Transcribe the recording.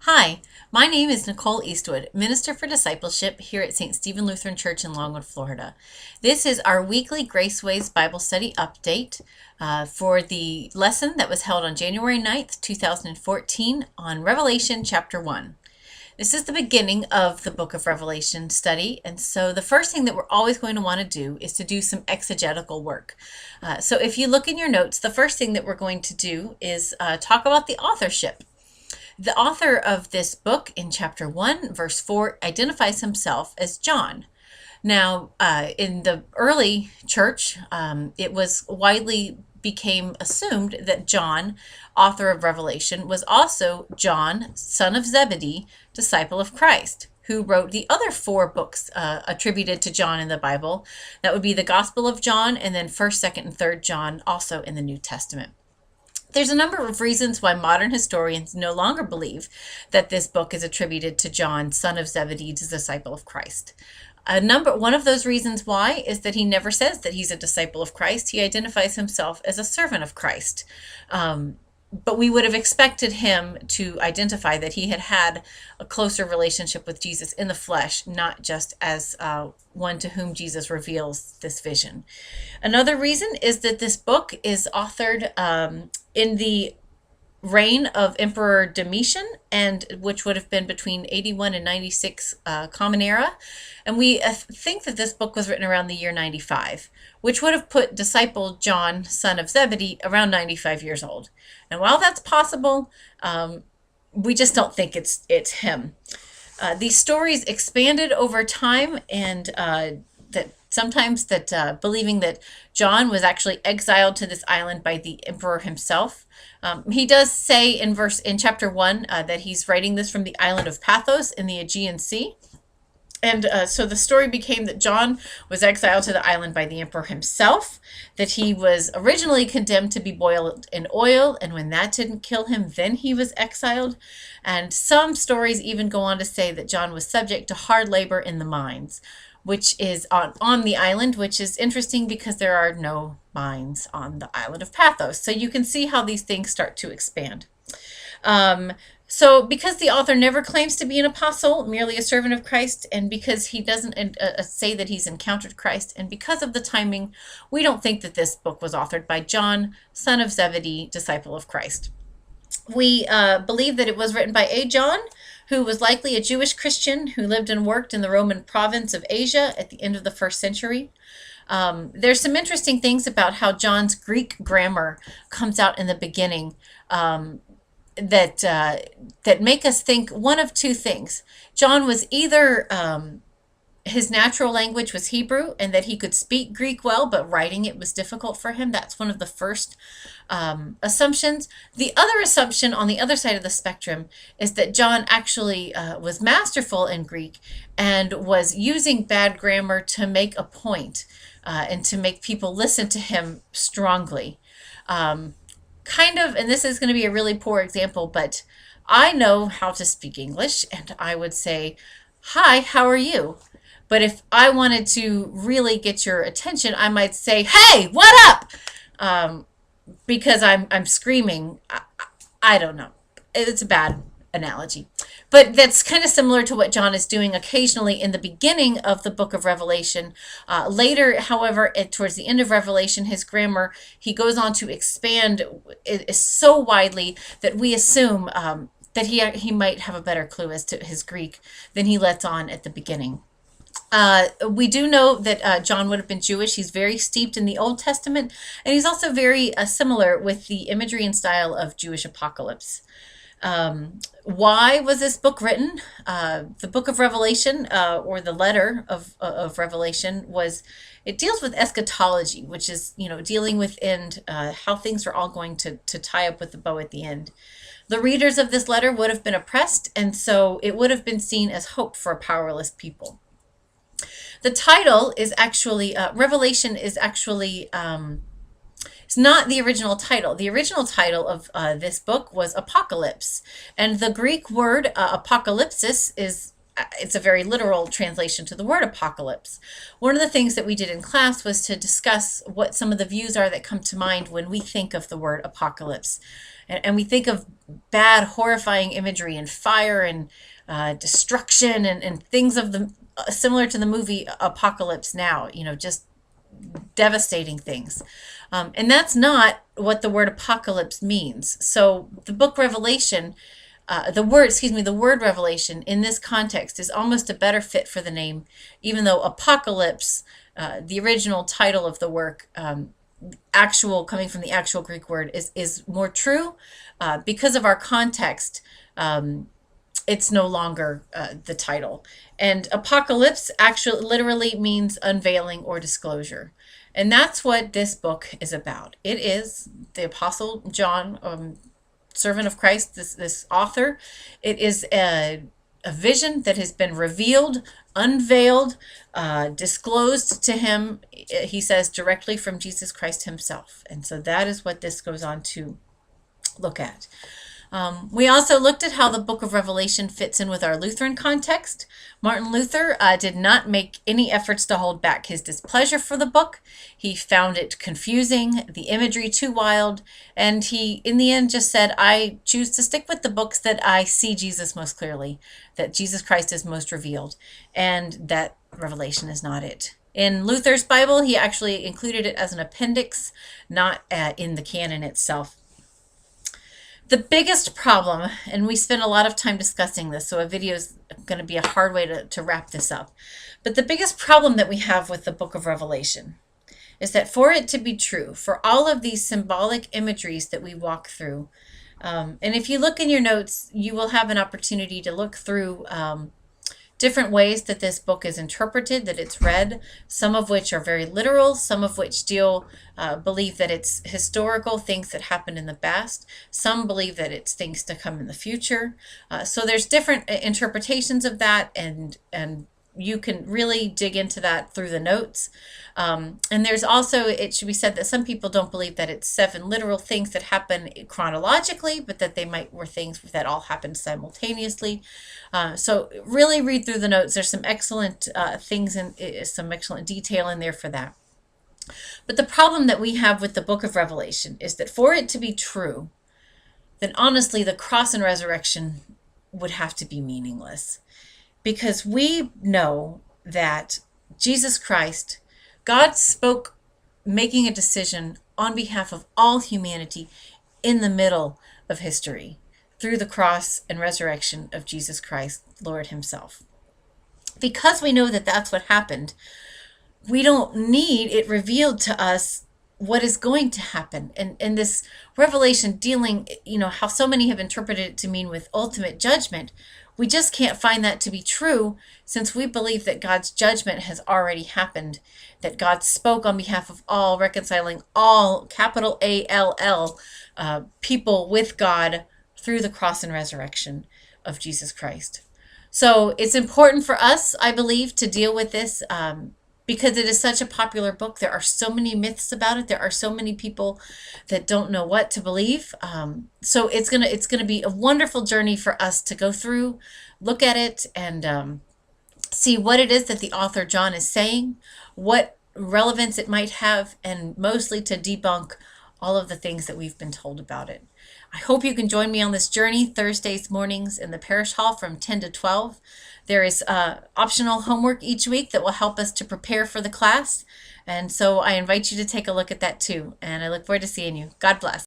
Hi, my name is Nicole Eastwood, Minister for Discipleship here at St. Stephen Lutheran Church in Longwood, Florida. This is our weekly Graceways Bible Study update for the lesson that was held on January 9th, 2014 on Revelation chapter 1. This is the beginning of the book of Revelation study, and so the first thing that we're always going to want to do is to do some exegetical work. So if you look in your notes, the first thing that we're going to do is talk about the authorship. The author of this book in chapter 1, verse 4, identifies himself as John. Now, in the early church, it was widely became assumed that John, author of Revelation, was also John, son of Zebedee, disciple of Christ, who wrote the other four books attributed to John in the Bible. That would be the Gospel of John, and then 1st, 2nd, and 3rd John, also in the New Testament. There's a number of reasons why modern historians no longer believe that this book is attributed to John, son of Zebedee, the disciple of Christ. One of those reasons why is that he never says that he's a disciple of Christ. He identifies himself as a servant of Christ. But we would have expected him to identify that he had a closer relationship with Jesus in the flesh, not just as one to whom Jesus reveals this vision. Another reason is that this book is authored in the reign of Emperor Domitian, and which would have been between 81 and 96 Common Era. And we think that this book was written around the year 95, which would have put disciple John, son of Zebedee, around 95 years old. And while that's possible, we just don't think it's him. These stories expanded over time, and believing that John was actually exiled to this island by the emperor himself. He does say in chapter 1 that he's writing this from the island of Pathos in the Aegean Sea. And so the story became that John was exiled to the island by the emperor himself, that he was originally condemned to be boiled in oil, and when that didn't kill him, then he was exiled. And some stories even go on to say that John was subject to hard labor in the mines, which is on the island, which is interesting because there are no mines on the island of Pathos. So you can see how these things start to expand. So because the author never claims to be an apostle, merely a servant of Christ, and because he doesn't say that he's encountered Christ, and because of the timing, we don't think that this book was authored by John, son of Zebedee, disciple of Christ. We believe that it was written by a John, who was likely a Jewish Christian who lived and worked in the Roman province of Asia at the end of the 1st century. There's some interesting things about how John's Greek grammar comes out in the beginning that make us think one of two things. John was either his natural language was Hebrew, and that he could speak Greek well, but writing it was difficult for him. That's one of the first assumptions. The other assumption on the other side of the spectrum is that John actually was masterful in Greek and was using bad grammar to make a point and to make people listen to him strongly. And this is going to be a really poor example, but I know how to speak English, and I would say, "Hi, how are you?" But if I wanted to really get your attention, I might say, "Hey, what up?" Because I'm screaming. I don't know. It's a bad analogy. But that's kind of similar to what John is doing occasionally in the beginning of the book of Revelation. Later, however, towards the end of Revelation, his grammar, he goes on to expand it so widely that we assume that he might have a better clue as to his Greek than he lets on at the beginning. We do know that John would have been Jewish. He's very steeped in the Old Testament, and he's also very similar with the imagery and style of Jewish apocalypse. Why was this book written? The book of Revelation, or the letter of Revelation, it deals with eschatology, which is, dealing with how things are all going to tie up with the bow at the end. The readers of this letter would have been oppressed, and so it would have been seen as hope for a powerless people. The title is actually, Revelation is actually, it's not the original title. The original title of this book was Apocalypse. And the Greek word apocalypsis is it's a very literal translation to the word apocalypse. One of the things that we did in class was to discuss what some of the views are that come to mind when we think of the word apocalypse. And we think of bad, horrifying imagery and fire and destruction and things of the similar to the movie Apocalypse Now, just devastating things. And that's not what the word apocalypse means. So the book Revelation, the word revelation in this context is almost a better fit for the name, even though apocalypse, the original title of the work, coming from the actual Greek word, is more true. Because of our context, it's no longer the title. And apocalypse actually literally means unveiling or disclosure. And that's what this book is about. It is the Apostle John, servant of Christ, this author. It is a vision that has been revealed, unveiled, disclosed to him, he says, directly from Jesus Christ himself. And so that is what this goes on to look at. We also looked at how the book of Revelation fits in with our Lutheran context. Martin Luther did not make any efforts to hold back his displeasure for the book. He found it confusing, the imagery too wild, and he, in the end, just said, I choose to stick with the books that I see Jesus most clearly, that Jesus Christ is most revealed, and that Revelation is not it. In Luther's Bible, he actually included it as an appendix, not in the canon itself. The biggest problem, and we spent a lot of time discussing this, so a video is going to be a hard way to wrap this up. But the biggest problem that we have with the book of Revelation is that for it to be true, for all of these symbolic imageries that we walk through, and if you look in your notes, you will have an opportunity to look through different ways that this book is interpreted, that it's read, some of which are very literal, some of which believe that it's historical things that happened in the past. Some believe that it's things to come in the future. So there's different interpretations of that, and you can really dig into that through the notes. And there's also, it should be said that some people don't believe that it's 7 literal things that happen chronologically, but that they were things that all happened simultaneously. So really read through the notes. There's some excellent things and some excellent detail in there for that. But the problem that we have with the book of Revelation is that for it to be true, then honestly, the cross and resurrection would have to be meaningless. Because we know that Jesus Christ, God spoke, making a decision on behalf of all humanity in the middle of history through the cross and resurrection of Jesus Christ, Lord himself. Because we know that that's what happened, we don't need it revealed to us what is going to happen. And this revelation dealing, how so many have interpreted it to mean with ultimate judgment, we just can't find that to be true, since we believe that God's judgment has already happened, that God spoke on behalf of all, reconciling all, capital A-L-L, people with God through the cross and resurrection of Jesus Christ. So it's important for us, I believe, to deal with this because it is such a popular book. There are so many myths about it. There are so many people that don't know what to believe. So it's gonna be a wonderful journey for us to go through, look at it, and see what it is that the author John is saying, what relevance it might have, and mostly to debunk all of the things that we've been told about it. I hope you can join me on this journey Thursdays mornings in the parish hall from 10 to 12. There is optional homework each week that will help us to prepare for the class. And so I invite you to take a look at that too. And I look forward to seeing you. God bless.